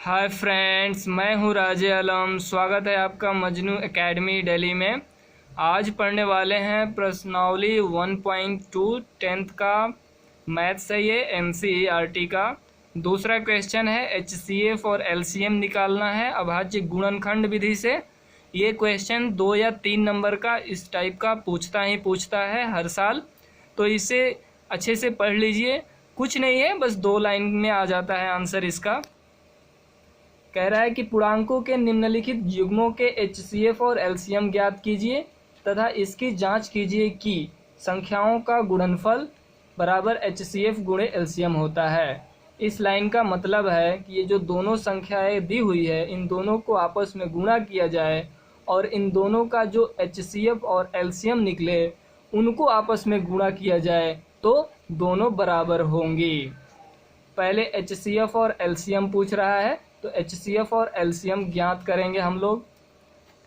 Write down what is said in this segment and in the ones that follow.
Hi friends, मैं हूँ राजे आलम। स्वागत है आपका मजनू एकेडमी दिल्ली में। आज पढ़ने वाले हैं प्रश्नावली 1.2 10th का मैथ्स है। ये NCERT का दूसरा क्वेश्चन है। HCF और LCM निकालना है अभाज्य गुणनखंड विधि से। ये क्वेश्चन 2 या 3 नंबर का इस टाइप का पूछता है हर साल, तो इसे अच्छे से पढ़ लीजिए। कुछ नहीं है, बस 2 लाइन में आ जाता है आंसर इसका। कह रहा है कि पूर्णांकों के निम्नलिखित युग्मों के HCF और LCM ज्ञात कीजिए तथा इसकी जांच कीजिए कि संख्याओं का गुणनफल बराबर HCF गुणे LCM होता है। इस लाइन का मतलब है कि ये जो दोनों संख्याएं दी हुई है, इन दोनों को आपस में गुणा किया जाए और इन दोनों का जो HCF और LCM निकले उनको आपस में गुणा किया जाए तो दोनों बराबर होंगी। पहले HCF और LCM पूछ रहा है, तो HCF और LCM ज्ञात करेंगे हम लोग।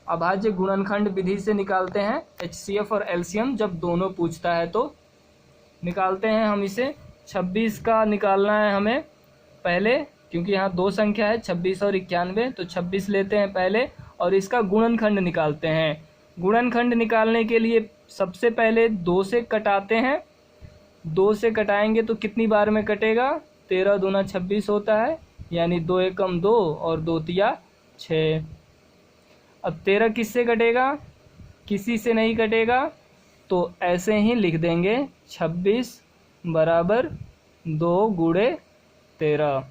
अभाज्य गुणनखंड विधि से निकालते हैं HCF और LCM। जब दोनों पूछता है तो निकालते हैं हम इसे। 26 का निकालना है हमें पहले, क्योंकि यहाँ 2 संख्या है 26 और 91, तो 26 लेते हैं पहले और इसका गुणनखंड निकालते हैं। गुणनखंड निकालने के लिए सबसे पहले 2 से कटाते हैं। 2 से कटाएंगे तो कितनी बार में कटेगा? 13 दूना 26 होता है, यानी 2 एकम 2 और 2 तिया 6। अब 13 किससे कटेगा? किसी से नहीं कटेगा, तो ऐसे ही लिख देंगे 26 बराबर 2 गुणे 13।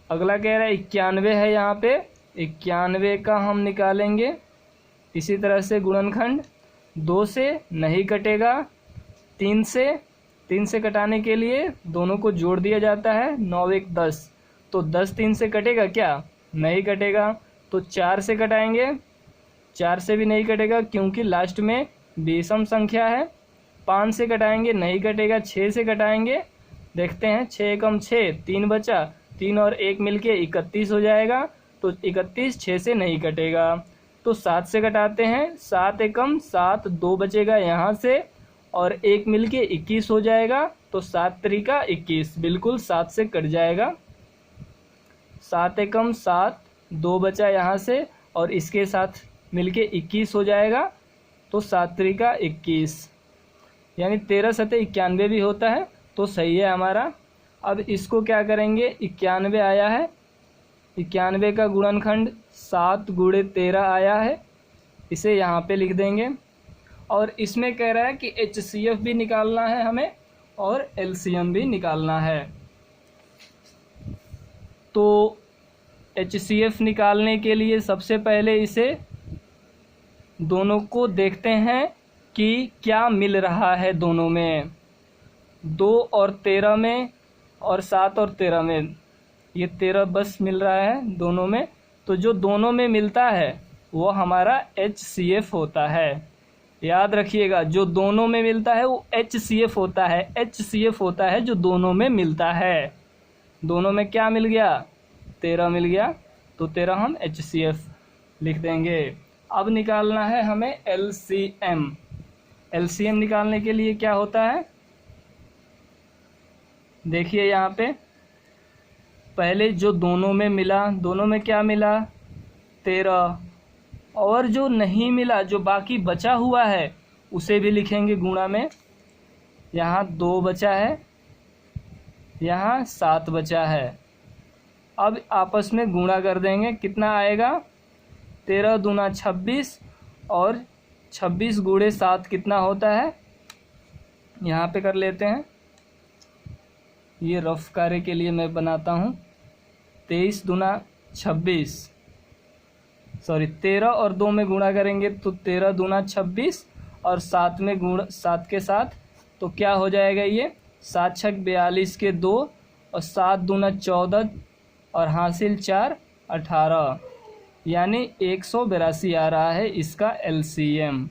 अगला कह रहा है 91 है, यहाँ पे 91 का हम निकालेंगे। इसी तरह से गुणनखंड 2 से नहीं कटेगा, 3 से कटाने के लिए दोनों को जोड़ दिया जाता है। 9 1 10, तो 10 3 से कटेगा क्या? नहीं कटेगा। तो 4 से कटाएंगे, 4 से भी नहीं कटेगा क्योंकि लास्ट में विषम संख्या है। 5 से कटाएंगे, नहीं कटेगा। 6 से कटाएंगे, देखते हैं 6 एकम 6, 3 बचा, 3 और 1 मिलके 31 हो जाएगा, तो 31 6 से नहीं कटेगा। तो 7 से कटाते हैं, 7 एकम 7, 2 बचेगा यहाँ से और 1 मिलके 21 हो जाएगा, तो 7 त्रिका 21, बिल्कुल 7 से कट जाएगा। 7 एकम 7, 2 बचा यहाँ से और इसके साथ मिलके 21 हो जाएगा, तो 7 त्रिका 21, यानी 13 सतह 91 भी होता है, तो सही है हमारा। अब इसको क्या करेंगे? 91 आया है, 91 का गुणनखंड 7 गुणे 13 आया है, इसे यहाँ पे लिख देंगे। और इसमें कह रहा है कि HCF भी निकालना है हमें और LCM भी निकालना है। तो HCF निकालने के लिए सबसे पहले इसे दोनों को देखते हैं कि क्या मिल रहा है दोनों में। 2 और 13 में और 7 और 13 में, ये 13 बस मिल रहा है दोनों में। तो जो दोनों में मिलता है वो हमारा HCF होता है। याद रखिएगा, जो दोनों में मिलता है वो HCF होता है। HCF होता है जो दोनों में मिलता है। दोनों में क्या मिल गया? 13 मिल गया, तो 13 हम HCF लिख देंगे। अब निकालना है हमें LCM। LCM निकालने के लिए क्या होता है, देखिए यहाँ पे पहले जो दोनों में मिला, दोनों में क्या मिला? 13, और जो नहीं मिला, जो बाकी बचा हुआ है, उसे भी लिखेंगे गुणा में। यहाँ 2 बचा है, यहाँ 7 बचा है। अब आपस में गुणा कर देंगे, कितना आएगा? 13 दूना 26 और 26 गुणे 7 कितना होता है? यहाँ पे कर लेते हैं, ये रफ कार्य के लिए मैं बनाता हूँ। 23 दूना 26, सॉरी 13 और 2 में गुणा करेंगे तो 13 दूना 26 और 7 में गुण 7 के साथ, तो क्या हो जाएगा? ये 7 छक 42 के 2 और 7 दूना 14 और हासिल 4 18, यानी 182 आ रहा है इसका LCM।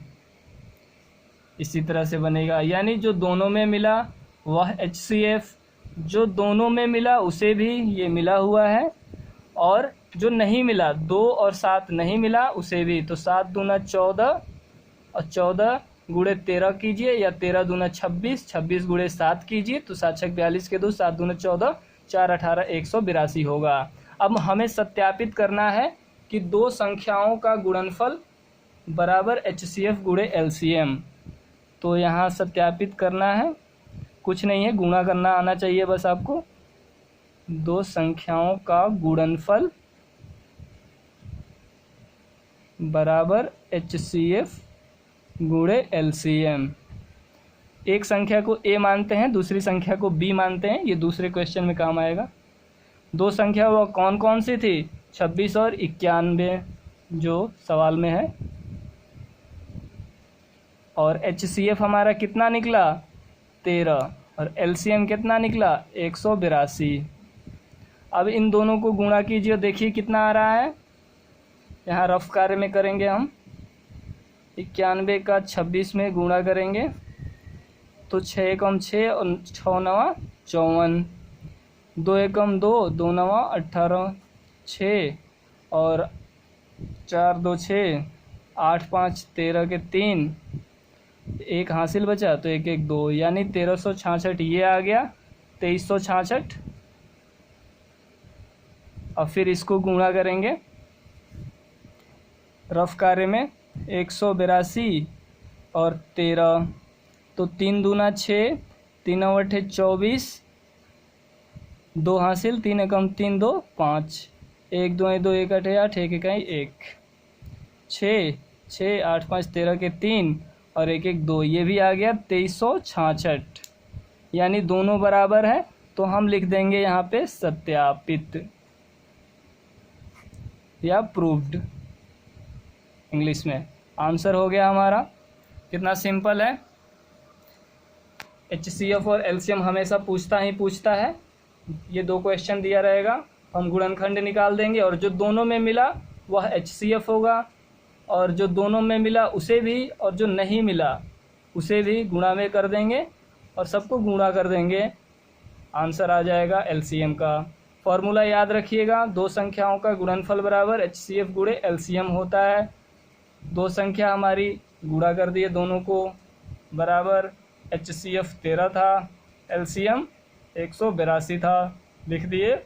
इसी तरह से बनेगा, यानी जो दोनों में मिला वह HCF, जो दोनों में मिला उसे भी ये मिला हुआ है, और जो नहीं मिला 2 और 7 नहीं मिला उसे भी, तो 7 दूना 14 और 14 गुणे 13 कीजिए, या 13 दूना 26, 26 गुणे 7 कीजिए, तो 7 छक 42 के 2, 7 दूना 14, 4 18 182 होगा। अब हमें सत्यापित करना है कि दो संख्याओं का गुणनफल बराबर HCF गुणे LCM। तो यहाँ सत्यापित करना है, कुछ नहीं है, गुणा करना आना चाहिए बस आपको। दो संख्याओं का गुणनफल बराबर HCF गुणे LCM। एक संख्या को A मानते हैं, दूसरी संख्या को B मानते हैं, ये दूसरे क्वेश्चन में काम आएगा। दो संख्या वो कौन कौन सी थी? 26 और 91 जो सवाल में है। और HCF हमारा कितना निकला? 13। और LCM कितना निकला? 182। अब इन दोनों को गुणा कीजिए, देखिए कितना आ रहा है। यहाँ रफ कार्य में करेंगे हम। 91 का 26 में गुणा करेंगे तो 6 एकम 6 और 6 नवा 54, 2 एकम 2, 2 नवा 18, 6 और 4 2 6, 8 5 13 के 3, एक हासिल बचा तो 1 1 2, यानी 1366 ये आ गया, 2366। अब फिर इसको गुणा करेंगे रफ कार्य में, 182 और 13, तो 3 दूना 6, 3 अवठे 24, 2 हासिल, 3 एकम 3 2 5, 1 2 2 1 8 8, 1 इकाई 1, 6 6 8 5 13 के 3 और 1 1 2, ये भी आ गया 2366, यानी दोनों बराबर है। तो हम लिख देंगे यहाँ पे सत्यापित या प्रूव्ड इंग्लिश में। आंसर हो गया हमारा। कितना सिंपल है। HCF और LCM हमेशा पूछता है। ये दो क्वेश्चन दिया रहेगा, हम गुणनखंड निकाल देंगे और जो दोनों में मिला वह HCF होगा, और जो दोनों में मिला उसे भी, और जो नहीं मिला उसे भी गुणा में कर देंगे और सबको गुणा कर देंगे, आंसर आ जाएगा LCM का। फॉर्मूला याद रखिएगा, दो संख्याओं का गुणनफल बराबर HCF गुणे LCM होता है। दो संख्या हमारी गुणा कर दिए दोनों को, बराबर HCF 13 था, LCM 182 था, लिख दिए।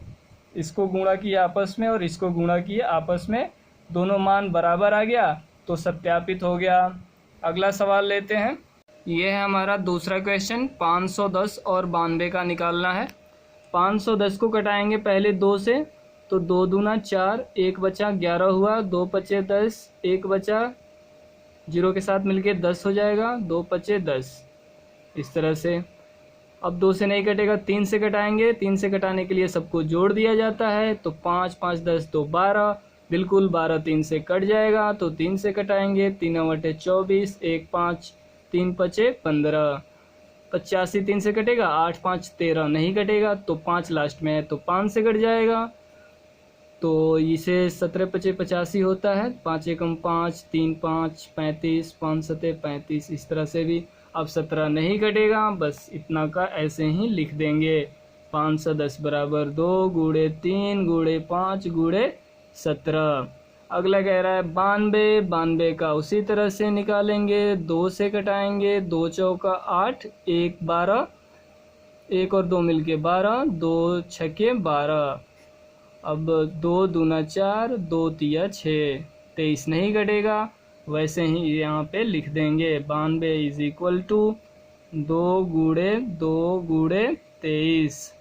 इसको गुणा किए आपस में और इसको गुणा किए आपस में, दोनों मान बराबर आ गया तो सत्यापित हो गया। अगला सवाल लेते हैं। ये है हमारा दूसरा क्वेश्चन, 510 और 92 का निकालना है। 510 को कटाएंगे पहले 2 से, तो 2 दूना 4, 1 बचा 11 हुआ, 2 पचे 10, 1 बचा 0 के साथ मिलके 10 हो जाएगा, 2 पचे 10, इस तरह से। अब 2 से नहीं कटेगा, 3 से कटाएंगे। 3 से कटाने के लिए सबको जोड़ दिया जाता है, तो 5 5 10 तो 12, बिल्कुल 12 3 से कट जाएगा, तो 3 से कटाएंगे, 3 अवटे 24, 1 5, 3 पचे 15, 85 3 से कटेगा, 8 5 13 नहीं कटेगा, तो 5 लास्ट में है तो 5 से कट जाएगा, तो इसे 17 पचे 85 होता है, 5 एकम 5, 3 5 35, 5 सते 35, इस तरह से भी। अब 17 नहीं कटेगा, बस इतना का ऐसे ही लिख देंगे। 510 बराबर 2 गुणे 3 गुणे 5 गुणे 17। अगला कह रहा है 92, 92 का उसी तरह से निकालेंगे, 2 से कटाएंगे, 2 चौका 8, 1 12, 1 और 2 मिलके 12, 2 छके 12। अब 2 दूना 4, 2 तिया 6, 23 नहीं कटेगा, वैसे ही यहाँ पे लिख देंगे। 92 इज इक्वल टू 2 गुणे 2 गुणे 23।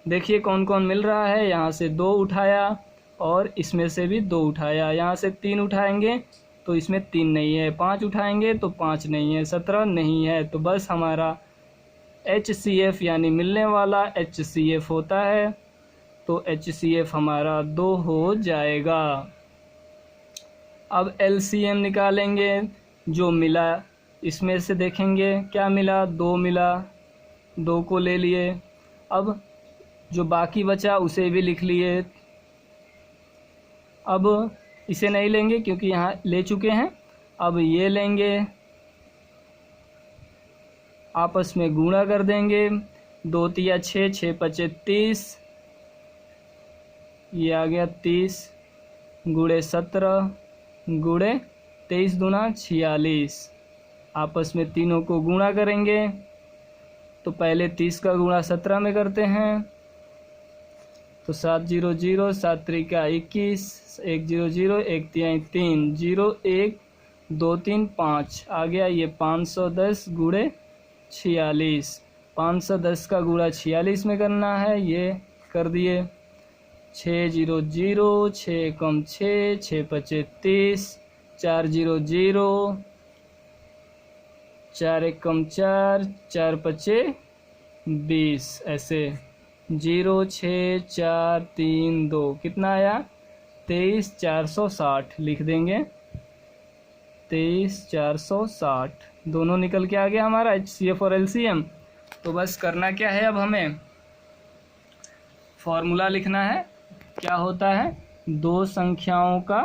देखिए कौन कौन मिल रहा है, यहाँ से 2 उठाया और इसमें से भी 2 उठाया, यहाँ से 3 उठाएंगे तो इसमें 3 नहीं है, 5 उठाएंगे तो 5 नहीं है, 17 नहीं है, तो बस हमारा HCF यानी मिलने वाला HCF होता है, तो HCF हमारा 2 हो जाएगा। अब LCM निकालेंगे, जो मिला इसमें से देखेंगे क्या मिला, 2 मिला, 2 को ले लिए। अब जो बाकी बचा उसे भी लिख लिए। अब इसे नहीं लेंगे क्योंकि यहाँ ले चुके हैं, अब ये लेंगे, आपस में गुणा कर देंगे, 2 तिया 6, 6 पचे 30, ये आ गया 30 गुणे 17 गुणे 23 दूना 46। आपस में तीनों को गुणा करेंगे, तो पहले 30 का गुणा 17 में करते हैं, तो 7 0 0, 7 त्रिका 21, 1 0 0, 1 तिहाई 3, 0 1 2 3 5 आ गया। ये 510 गुणे 46, 510 का गुणा 46 में करना है, ये कर दिए। 6 0 0, 6 कम 6, 6 पचे 30, 4 0 0, 4 1 कम 4, 4 पचे 20, ऐसे 0 6 4 3 2 कितना आया 23 460 लिख देंगे। 23 460 दोनों निकल के आ गया हमारा HCF और LCM। तो बस करना क्या है, अब हमें फॉर्मूला लिखना है। क्या होता है, दो संख्याओं का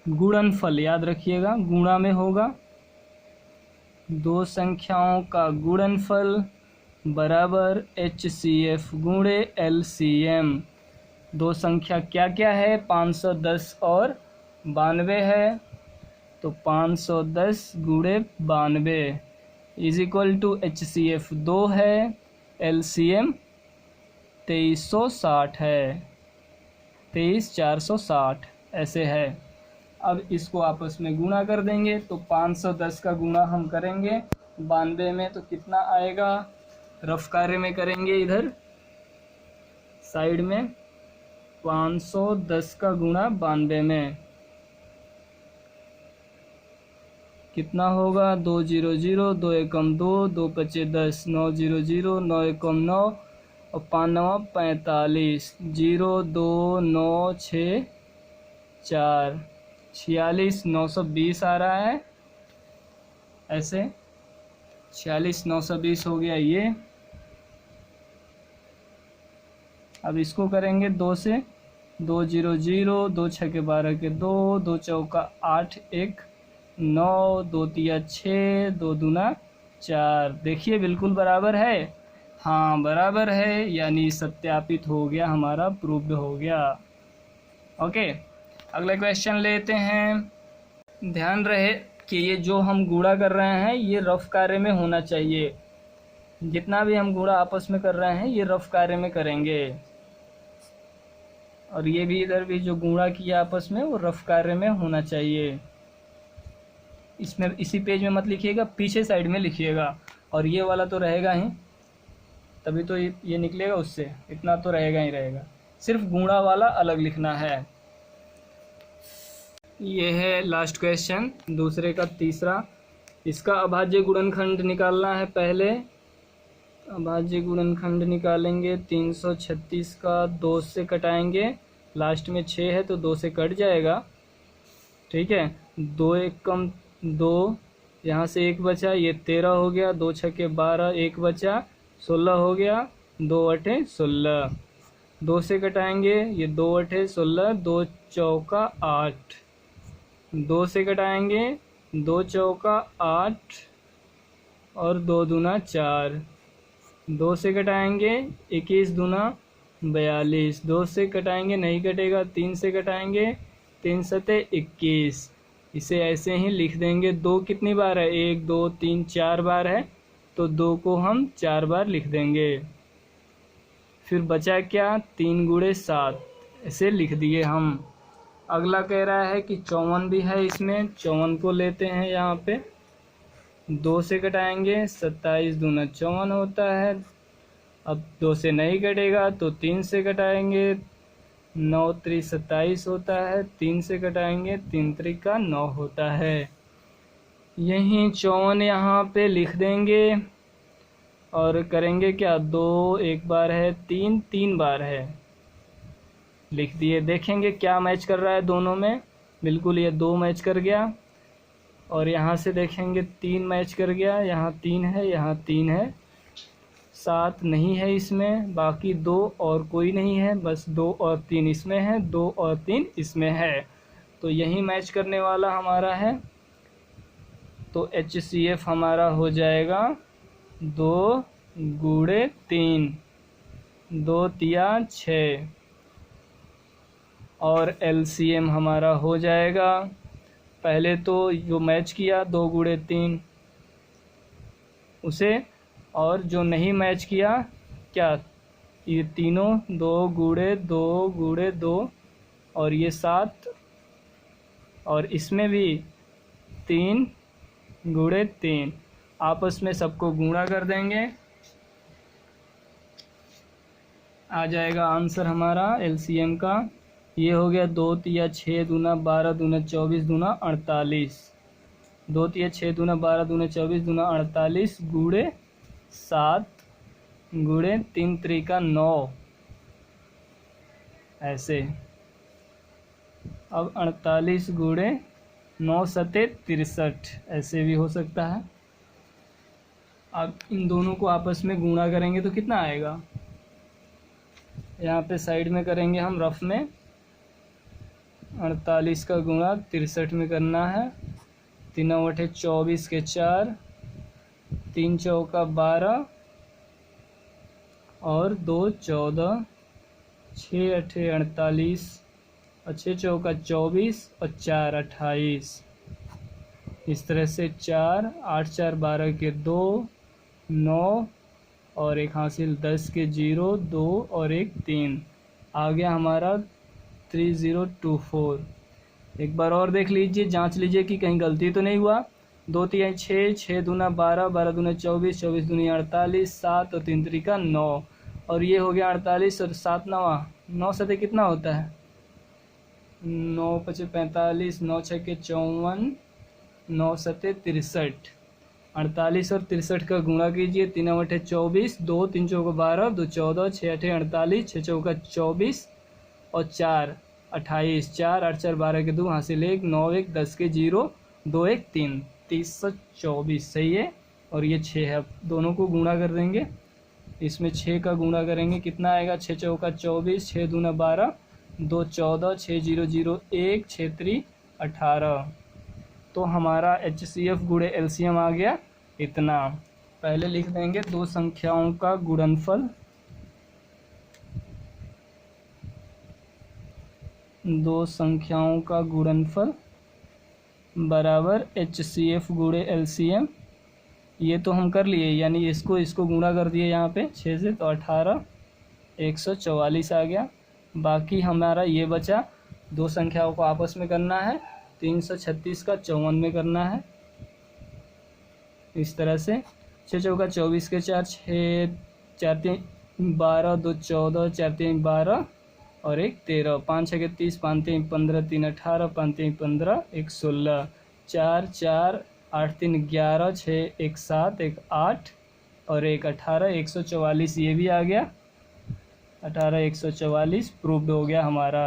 गुणनफल, याद रखिएगा गुणा में होगा। दो संख्याओं का गुणनफल बराबर HCF गुणे LCM। दो संख्या क्या क्या है, 510 और 92 है। तो 510 गुणे 92 इज इक्वल टू HCF 2 है, LCM 2360 है, 23460 ऐसे है। अब इसको आपस में गुणा कर देंगे। तो 510 का गुणा हम करेंगे 92 में, तो कितना आएगा, रफ कार्य में करेंगे इधर साइड में। 510 का गुणा 92 में कितना होगा, 2 0 0, 2 एकम 2, 2 पचे 10, 9 0 0, 9 एकम 9 और 5 9 45, 0 2 9 6 4, 46 920 आ रहा है ऐसे। 46 920 हो गया ये। अब इसको करेंगे 2 से, 2 0 0, 2 6 के 12 के 2, 2 चौका 8 1 9, 2 तिया 6, 2 दूना 4। देखिए बिल्कुल बराबर है, हाँ बराबर है, यानी सत्यापित हो गया हमारा, प्रूव्ड हो गया। ओके, अगला क्वेश्चन लेते हैं। ध्यान रहे कि ये जो हम गुणा कर रहे हैं ये रफ कार्य में होना चाहिए। जितना भी हम गुणा आपस में कर रहे हैं ये रफ कार्य में करेंगे। और ये भी इधर भी जो गुणा किया आपस में वो रफ कार्य में होना चाहिए। इसमें इसी पेज में मत लिखिएगा, पीछे साइड में लिखिएगा। और ये वाला तो रहेगा ही, तभी तो ये निकलेगा उससे, इतना तो रहेगा ही रहेगा। सिर्फ गुणा वाला अलग लिखना है। ये है लास्ट क्वेश्चन, दूसरे का तीसरा। इसका अभाज्य गुणनखंड निकालना है पहले। अभाज्य गुणनखंड निकालेंगे, 336 का 2 से कटाएंगे, लास्ट में 6 है तो 2 से कट जाएगा, ठीक है। 2 1 कम 2, यहाँ से 1 बचा, ये 13 हो गया, 2 6 12, 1 बचा 16 हो गया, 2 8 16, 2 से कटाएंगे, ये 2 8 16, 2 चौका 8, 2 से कटाएंगे, 2 चौका 8 और 2 दूना 4, 2 से कटाएंगे, 21 दूना 42, 2 से कटाएंगे नहीं कटेगा, 3 से कटाएंगे, 3 सते 21। इसे ऐसे ही लिख देंगे। 2 कितनी बार है, 1 2 3 4 बार है, तो 2 को हम 4 बार लिख देंगे। फिर बचा क्या, 3 गुणे 7, ऐसे लिख दिए हम। अगला कह रहा है कि 54 भी है इसमें, 54 को लेते हैं यहाँ पे। 2 से कटाएंगे, 27 दूना 54 होता है। अब 2 से नहीं कटेगा तो 3 से कटाएंगे, 9 3 27 होता है, 3 से कटाएंगे, 3 त्रिका 9 होता है। यहीं 54 यहाँ पे लिख देंगे और करेंगे क्या, 2 1 बार है, 3 3 बार है, लिख दिए। देखेंगे क्या मैच कर रहा है दोनों में, बिल्कुल ये 2 मैच कर गया। और यहाँ से देखेंगे 3 मैच कर गया, यहाँ 3 है, यहाँ 3 है, 7 नहीं है इसमें, बाकी 2 और कोई नहीं है, बस 2 और 3 इसमें है, 2 और 3 इसमें है, तो यही मैच करने वाला हमारा है। तो HCF हमारा हो जाएगा 2 गुणे 3, 2 तिया 6, और LCM हमारा हो जाएगा, पहले तो जो मैच किया 2 गुणे 3 उसे, और जो नहीं मैच किया क्या ये तीनों 2 × 2 और ये 7 और इसमें भी 3 × 3 आपस में सबको गुणा कर देंगे। आ जाएगा आंसर हमारा एलसीएम का। ये हो गया 2 तिया 6 दूना 12 दूना 24 दूना 48। 2 तिया 6 दूना 12 दूना 24 दूना 48 गुणे 7 गुणे 3 त्रिका 9 ऐसे। अब 48 गुणे 9 सते 63 ऐसे भी हो सकता है। अब इन दोनों को आपस में गुणा करेंगे तो कितना आएगा, यहाँ पे साइड में करेंगे हम रफ में। 48 का गुणा 63 में करना है। 3 × 8 = 24 के 4, 3 चौका 12 और 2 14, 6 8 48 और 6 चौका 24 और 4 28। इस तरह से 4 8 4 12 के 2 9 और एक हासिल 10 के 0 2 और एक 3 आ गया हमारा 3024। एक बार और देख लीजिए, जांच लीजिए कि कहीं गलती तो नहीं हुआ। 2 तिया 6 6 दूना 12 12 दूना 24 24 दूनी 48 7 और 3 त्रिका 9 और ये हो गया 48 और 7 9 9 सते कितना होता है 9 × 5 = 45 9 × 6 = 54 9 सते 63। 48 और 63 का गुणा कीजिए। 3 × 8 = 24 2 3 चौका 12 2 14 6 8 48 6 चौका 24 और 4 28 4 8 4 12 के 2 हासिल 1 9 1 10 के 0 2 1 3 324 सही है। और ये 6 है। अब दोनों को गुणा कर देंगे। इसमें 6 का गुणा करेंगे कितना आएगा 6 चौका 24 6 दूना 12 2 14 6 0 0 1 6 3 18। तो हमारा HCF गुणे LCM आ गया इतना। पहले लिख देंगे दो संख्याओं का गुणनफल, दो संख्याओं का गुणनफल बराबर HCF गुणे LCM। ये तो हम कर लिए, यानी इसको गुणा कर दिए यहाँ पे 6 से, तो 18 144 आ गया। बाकी हमारा ये बचा, दो संख्याओं को आपस में करना है। 336 का 54 में करना है। इस तरह से 6 चौका 24 के 4 6 4 3 12 2 14 4 3 12 और एक 13 5 6 के 30 5 3 15 3 18 5 3 15 1 16 4 4 8 3 11 6 1 7 1 8 और एक 18 144 ये भी आ गया। 18 144 प्रूव्ड हो गया हमारा।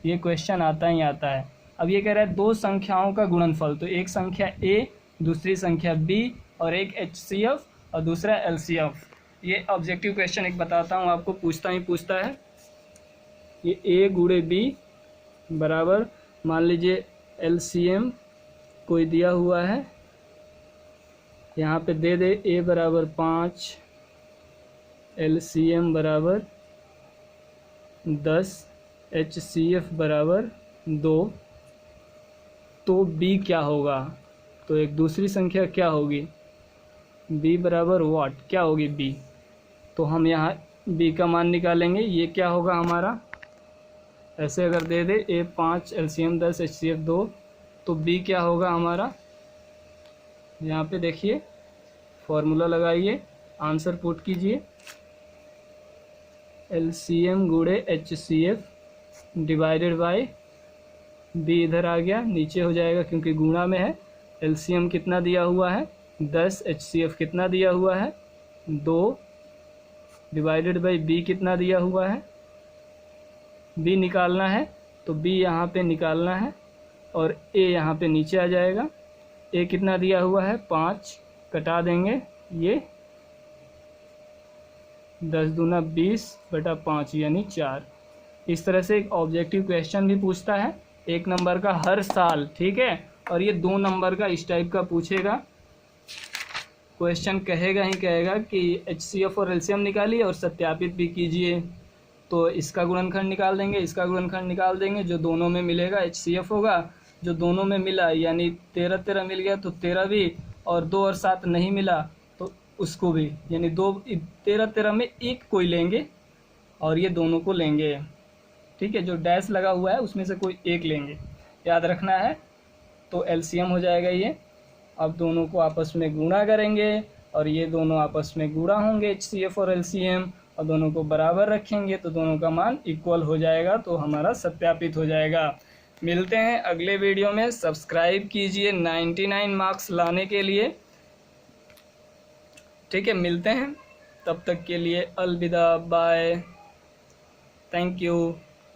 ये क्वेश्चन आता ही आता है। अब ये कह रहा है दो संख्याओं का गुणनफल, तो एक संख्या A दूसरी संख्या B और एक HCF और दूसरा LCF। ये ऑब्जेक्टिव क्वेश्चन एक बताता हूँ आपको, पूछता है। ये A गुणे B बराबर, मान लीजिए LCM कोई दिया हुआ है, यहाँ पे दे दे A बराबर 5 LCM बराबर 10 HCF बराबर 2, तो B क्या होगा। तो एक दूसरी संख्या क्या होगी B बराबर व्हाट, क्या होगी B। तो हम यहाँ B का मान निकालेंगे। ये क्या होगा हमारा, ऐसे अगर दे दे A 5 LCM 10 HCF 2, तो B क्या होगा हमारा। यहाँ पे देखिए फॉर्मूला लगाइए, आंसर पुट कीजिए। LCM गुणे HCF डिवाइडेड बाय B इधर आ गया, नीचे हो जाएगा क्योंकि गुणा में है। LCM कितना दिया हुआ है 10, HCF कितना दिया हुआ है 2 डिवाइडेड बाय B कितना दिया हुआ है, B निकालना है तो B यहाँ पे निकालना है और A यहाँ पे नीचे आ जाएगा। A कितना दिया हुआ है 5, कटा देंगे, ये 10 दूना 20 बटा 5 यानी 4। इस तरह से एक ऑब्जेक्टिव क्वेश्चन भी पूछता है, 1 नंबर का हर साल, ठीक है। और ये 2 नंबर का इस टाइप का पूछेगा क्वेश्चन, कहेगा ही कहेगा कि HCF और LCM निकालिए और सत्यापित भी कीजिए। तो इसका गुणनखंड निकाल देंगे, इसका गुणनखंड निकाल देंगे, जो दोनों में मिलेगा HCF होगा। जो दोनों में मिला यानी 13 13 मिल गया तो 13 भी, और 2 और 7 नहीं मिला तो उसको भी, यानी 2 13 13 में एक कोई लेंगे और ये दोनों को लेंगे, ठीक है। जो डैश लगा हुआ है उसमें से कोई एक लेंगे, याद रखना है। तो एलसीएम हो जाएगा ये। अब दोनों को आपस में गुणा करेंगे और ये दोनों आपस में गुणा होंगे HCF और LCM, और दोनों को बराबर रखेंगे तो दोनों का मान इक्वल हो जाएगा, तो हमारा सत्यापित हो जाएगा। मिलते हैं अगले वीडियो में। सब्सक्राइब कीजिए 99 मार्क्स लाने के लिए, ठीक है। मिलते हैं, तब तक के लिए अलविदा, बाय, थैंक यू।